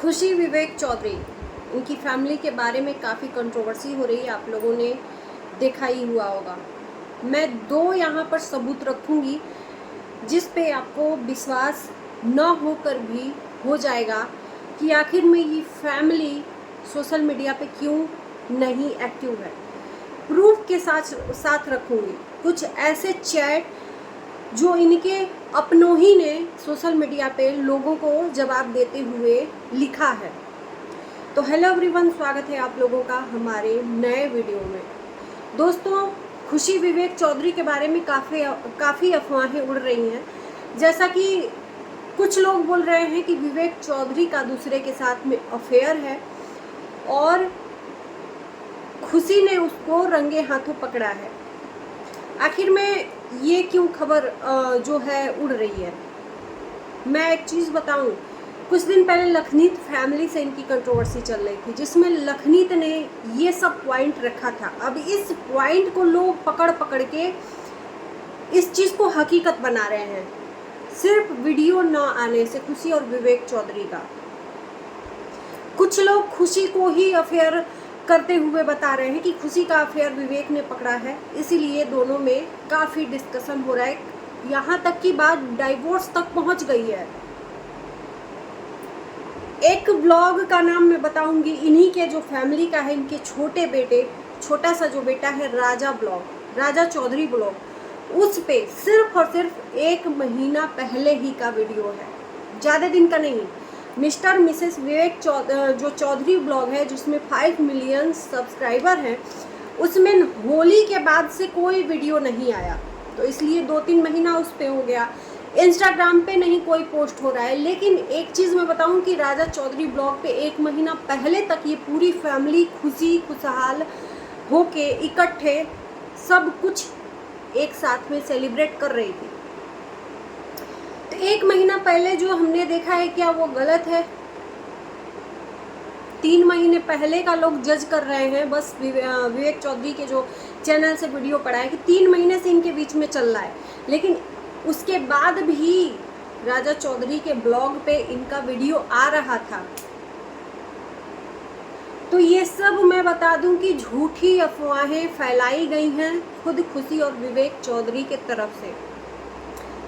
खुशी विवेक चौधरी, इनकी फैमिली के बारे में काफ़ी कंट्रोवर्सी हो रही है, आप लोगों ने देखा ही हुआ होगा। मैं दो यहाँ पर सबूत रखूँगी जिस पे आपको विश्वास न होकर भी हो जाएगा कि आखिर में ये फैमिली सोशल मीडिया पे क्यों नहीं एक्टिव है। प्रूफ के साथ रखूँगी कुछ ऐसे चैट जो इनके अपनों ही ने सोशल मीडिया पे लोगों को जवाब देते हुए लिखा है। तो हेलो एवरीवन, स्वागत है आप लोगों का हमारे नए वीडियो में। दोस्तों, खुशी विवेक चौधरी के बारे में काफ़ी अफवाहें उड़ रही हैं। जैसा कि कुछ लोग बोल रहे हैं कि विवेक चौधरी का दूसरे के साथ में अफेयर है और खुशी ने उसको रंगे हाथों पकड़ा है। आखिर में ये क्यों खबर जो है उड़ रही है? मैं एक चीज़ बताऊं, कुछ दिन पहले लखनीत फैमिली से इनकी कंट्रोवर्सी चल रही थी जिसमें लखनीत ने ये सब पॉइंट रखा था। अब इस पॉइंट को लोग पकड़ के इस चीज़ को हकीकत बना रहे हैं, सिर्फ वीडियो न आने से खुशी और विवेक चौधरी का। कुछ लोग खुशी को ही अफेयर करते हुए बता रहे हैं कि खुशी का अफेयर विवेक ने पकड़ा है, इसीलिए दोनों में काफ़ी डिस्कशन हो रहा है। यहाँ तक की बात डाइवोर्स तक पहुँच गई है। एक ब्लॉग का नाम मैं बताऊंगी, इन्हीं के जो फैमिली का है, इनके छोटा सा जो बेटा है राजा चौधरी ब्लॉग, उस पे सिर्फ और सिर्फ 1 महीना पहले ही का वीडियो है, ज़्यादा दिन का नहीं। मिस्टर मिसेस विवेक जो चौधरी ब्लॉग है जिसमें 5 मिलियन सब्सक्राइबर हैं, उसमें होली के बाद से कोई वीडियो नहीं आया, तो इसलिए 2-3 महीना उस पे हो गया। इंस्टाग्राम पे नहीं कोई पोस्ट हो रहा है। लेकिन एक चीज़ मैं बताऊं कि राजा चौधरी ब्लॉग पे 1 महीना पहले तक ये पूरी फैमिली खुशहाल होके इकट्ठे सब कुछ एक साथ में सेलिब्रेट कर रही थी। तो 1 महीना पहले जो हमने देखा है, क्या वो गलत है? 3 महीने पहले का लोग जज कर रहे हैं। बस विवेक चौधरी के जो चैनल से वीडियो पड़ा है कि 3 महीने से इनके बीच में चल रहा है, लेकिन उसके बाद भी राजा चौधरी के ब्लॉग पे इनका वीडियो आ रहा था। तो ये सब मैं बता दूं कि झूठी अफवाहें फैलाई गई हैं खुद खुशी और विवेक चौधरी के तरफ से।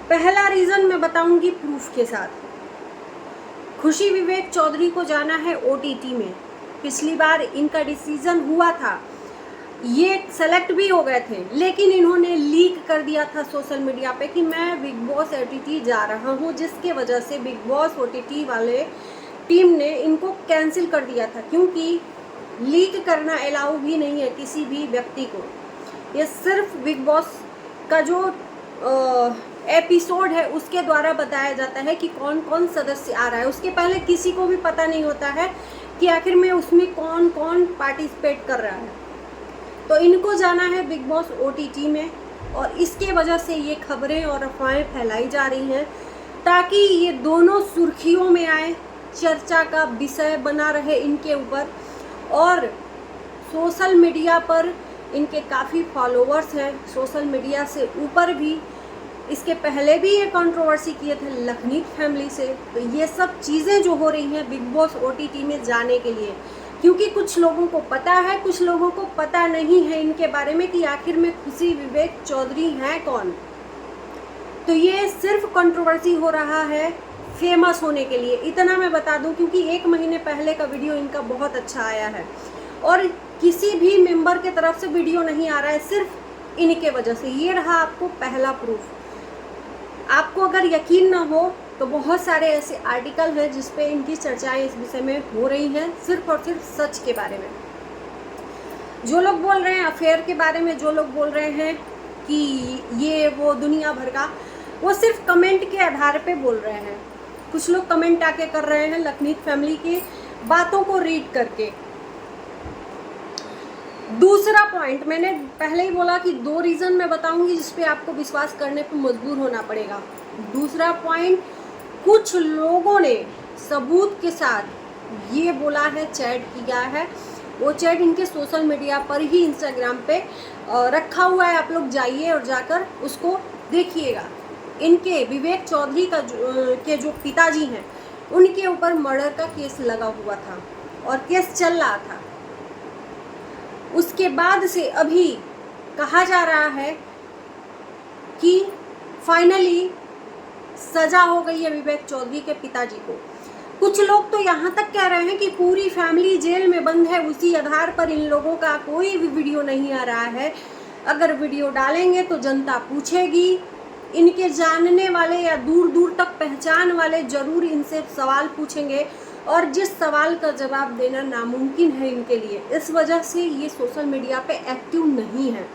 पहला रीज़न मैं बताऊंगी प्रूफ के साथ। खुशी विवेक चौधरी को जाना है OTT में। पिछली बार इनका डिसीजन हुआ था, ये सेलेक्ट भी हो गए थे, लेकिन इन्होंने लीक कर दिया था सोशल मीडिया पे कि मैं बिग बॉस OTT जा रहा हूँ, जिसके वजह से बिग बॉस OTT वाले टीम ने इनको कैंसिल कर दिया था, क्योंकि लीक करना अलाउ भी नहीं है किसी भी व्यक्ति को। ये सिर्फ बिग बॉस का जो एपिसोड है उसके द्वारा बताया जाता है कि कौन कौन सदस्य आ रहा है। उसके पहले किसी को भी पता नहीं होता है कि आखिर में उसमें कौन कौन पार्टिसिपेट कर रहा है। तो इनको जाना है बिग बॉस OTT में, और इसके वजह से ये खबरें और अफवाहें फैलाई जा रही हैं ताकि ये दोनों सुर्खियों में आए, चर्चा का विषय बना रहे इनके ऊपर। और सोशल मीडिया पर इनके काफ़ी फॉलोअर्स हैं, सोशल मीडिया से ऊपर भी। इसके पहले भी ये कंट्रोवर्सी किए थे लखनीत फैमिली से। तो ये सब चीज़ें जो हो रही हैं बिग बॉस OTT में जाने के लिए, क्योंकि कुछ लोगों को पता है, कुछ लोगों को पता नहीं है इनके बारे में कि आखिर में खुशी विवेक चौधरी हैं कौन। तो ये सिर्फ कंट्रोवर्सी हो रहा है फेमस होने के लिए, इतना मैं बता दूं, क्योंकि 1 महीने पहले का वीडियो इनका बहुत अच्छा आया है और किसी भी मेंबर के तरफ से वीडियो नहीं आ रहा है, सिर्फ इनके वजह से। ये रहा आपको पहला प्रूफ। आपको अगर यकीन ना हो तो बहुत सारे ऐसे आर्टिकल हैं जिस पे इनकी चर्चाएं इस विषय में हो रही हैं, सिर्फ और सिर्फ सच के बारे में। जो लोग बोल रहे हैं अफेयर के बारे में, जो लोग बोल रहे हैं कि ये वो दुनिया भर का, वो सिर्फ कमेंट के आधार पे बोल रहे हैं। कुछ लोग कमेंट आके कर रहे हैं लखनीत फैमिली की बातों को रीड करके। दूसरा पॉइंट, मैंने पहले ही बोला कि 2 रीज़न मैं बताऊंगी जिस पे आपको विश्वास करने पर मजबूर होना पड़ेगा। दूसरा पॉइंट, कुछ लोगों ने सबूत के साथ ये बोला है, चैट किया है, वो चैट इनके सोशल मीडिया पर ही इंस्टाग्राम पे रखा हुआ है। आप लोग जाइए और जाकर उसको देखिएगा। इनके विवेक चौधरी का के जो पिताजी हैं उनके ऊपर मर्डर का केस लगा हुआ था और केस चल रहा था। उसके बाद से अभी कहा जा रहा है कि फाइनली सजा हो गई है विवेक चौधरी के पिताजी को। कुछ लोग तो यहाँ तक कह रहे हैं कि पूरी फैमिली जेल में बंद है, उसी आधार पर इन लोगों का कोई भी वीडियो नहीं आ रहा है। अगर वीडियो डालेंगे तो जनता पूछेगी, इनके जानने वाले या दूर दूर तक पहचान वाले जरूर इनसे सवाल पूछेंगे और जिस सवाल का जवाब देना नामुमकिन है इनके लिए, इस वजह से ये सोशल मीडिया पे एक्टिव नहीं है।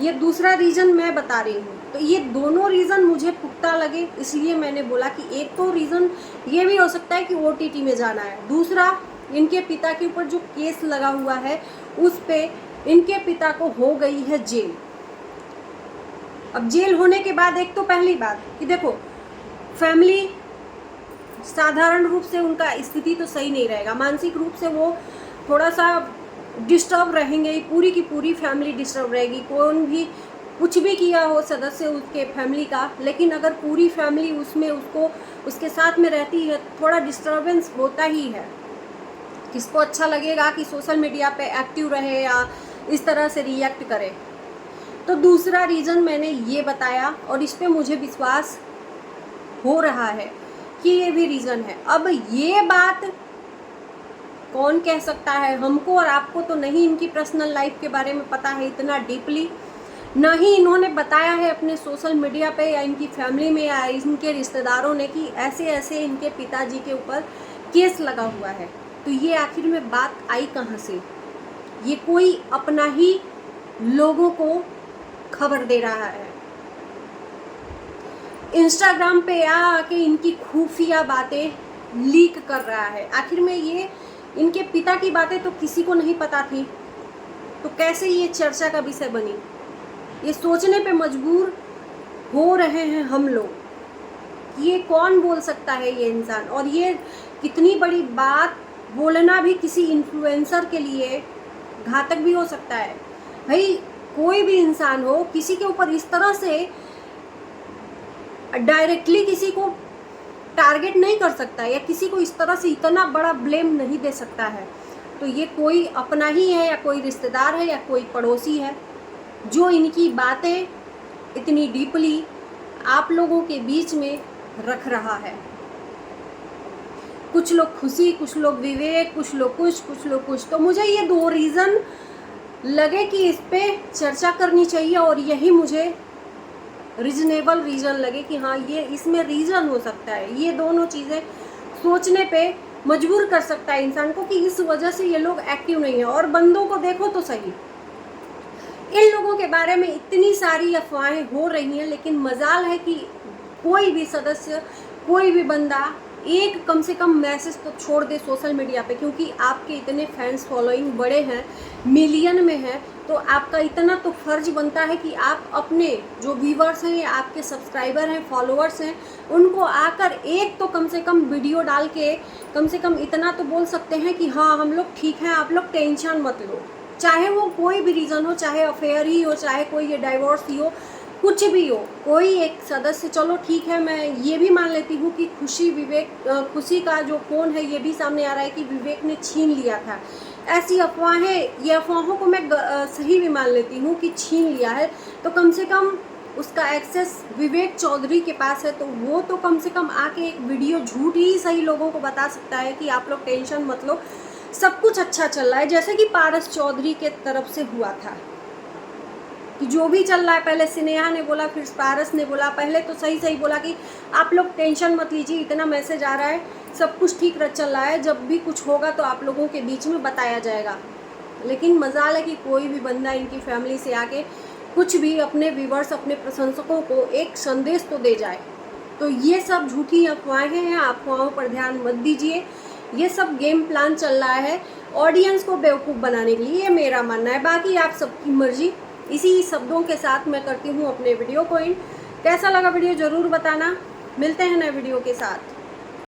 ये दूसरा रीज़न मैं बता रही हूँ। तो ये दोनों रीज़न मुझे पुख्ता लगे, इसलिए मैंने बोला कि एक तो रीज़न ये भी हो सकता है कि OTT में जाना है, दूसरा इनके पिता के ऊपर जो केस लगा हुआ है उस पे इनके पिता को हो गई है जेल। अब जेल होने के बाद एक तो पहली बात कि देखो फैमिली साधारण रूप से उनका स्थिति तो सही नहीं रहेगा, मानसिक रूप से वो थोड़ा सा डिस्टर्ब रहेंगे, पूरी की पूरी फैमिली डिस्टर्ब रहेगी। कौन भी कुछ भी किया हो सदस्य उसके फैमिली का, लेकिन अगर पूरी फैमिली उसमें उसके साथ में रहती है थोड़ा डिस्टर्बेंस होता ही है। किसको अच्छा लगेगा कि सोशल मीडिया पे एक्टिव रहे या इस तरह से रिएक्ट करे। तो दूसरा रीज़न मैंने ये बताया और इस पे मुझे विश्वास हो रहा है कि ये भी रीज़न है। अब ये बात कौन कह सकता है, हमको और आपको तो नहीं इनकी पर्सनल लाइफ के बारे में पता है इतना डीपली, ना ही इन्होंने बताया है अपने सोशल मीडिया पे या इनकी फैमिली में या इनके रिश्तेदारों ने कि ऐसे ऐसे इनके पिताजी के ऊपर केस लगा हुआ है। तो ये आखिर में बात आई कहाँ से? ये कोई अपना ही लोगों को खबर दे रहा है, इंस्टाग्राम पे आके इनकी खुफिया बातें लीक कर रहा है। आखिर में ये इनके पिता की बातें तो किसी को नहीं पता थी, तो कैसे ये चर्चा का विषय बनी? ये सोचने पे मजबूर हो रहे हैं हम लोग, ये कौन बोल सकता है ये इंसान, और ये कितनी बड़ी बात बोलना भी किसी इन्फ्लुएंसर के लिए घातक भी हो सकता है। भाई कोई भी इंसान हो, किसी के ऊपर इस तरह से डायरेक्टली किसी को टारगेट नहीं कर सकता या किसी को इस तरह से इतना बड़ा ब्लेम नहीं दे सकता है। तो ये कोई अपना ही है या कोई रिश्तेदार है या कोई पड़ोसी है जो इनकी बातें इतनी डीपली आप लोगों के बीच में रख रहा है। कुछ लोग खुशी, कुछ लोग विवेक, कुछ लोग कुछ। तो मुझे ये दो रीज़न लगे कि इस पे चर्चा करनी चाहिए और यही मुझे रीजनेबल रीज़न लगे कि हाँ ये इसमें रीज़न हो सकता है। ये दोनों चीज़ें सोचने पे मजबूर कर सकता है इंसान को कि इस वजह से ये लोग एक्टिव नहीं है। और बंदों को देखो तो सही, इन लोगों के बारे में इतनी सारी अफवाहें हो रही हैं, लेकिन मजाल है कि कोई भी सदस्य, कोई भी बंदा एक कम से कम मैसेज तो छोड़ दे सोशल मीडिया पे, क्योंकि आपके इतने फैंस फॉलोइंग बड़े हैं, मिलियन में हैं, तो आपका इतना तो फर्ज बनता है कि आप अपने जो व्यूवर्स हैं या आपके सब्सक्राइबर हैं, फॉलोअर्स हैं, उनको आकर एक तो कम से कम वीडियो डाल के कम से कम इतना तो बोल सकते हैं कि हाँ हम लोग ठीक हैं, आप लोग टेंशन मत लो। चाहे वो कोई भी रीज़न हो, चाहे अफेयर ही हो, चाहे कोई ये डाइवोर्स ही हो, कुछ भी हो, कोई एक सदस्य, चलो ठीक है मैं ये भी मान लेती हूँ कि खुशी का जो फ़ोन है ये भी सामने आ रहा है कि विवेक ने छीन लिया था। ऐसी अफवाहें, ये अफवाहों को मैं सही भी मान लेती हूँ कि छीन लिया है, तो कम से कम उसका एक्सेस विवेक चौधरी के पास है, तो वो तो कम से कम आके एक वीडियो झूठ ही सही लोगों को बता सकता है कि आप लोग टेंशन मत लो, सब कुछ अच्छा चल रहा है। जैसे कि पारस चौधरी के तरफ से हुआ था कि जो भी चल रहा है, पहले स्नेहा ने बोला, फिर पारस ने बोला, पहले तो सही बोला कि आप लोग टेंशन मत लीजिए, इतना मैसेज आ रहा है, सब कुछ ठीक चल रहा है, जब भी कुछ होगा तो आप लोगों के बीच में बताया जाएगा। लेकिन मजाल है कि कोई भी बंदा इनकी फैमिली से आके कुछ भी अपने व्यूवर्स, अपने प्रशंसकों को एक संदेश तो दे जाए। तो ये सब झूठी अफवाहें हैं, अफवाहों पर ध्यान मत दीजिए। ये सब गेम प्लान चल रहा है ऑडियंस को बेवकूफ़ बनाने के लिए, ये मेरा मानना है। बाकी आप सबकी मर्जी। इसी शब्दों के साथ मैं करती हूँ अपने वीडियो को एंड। कैसा लगा वीडियो ज़रूर बताना। मिलते हैं नए वीडियो के साथ।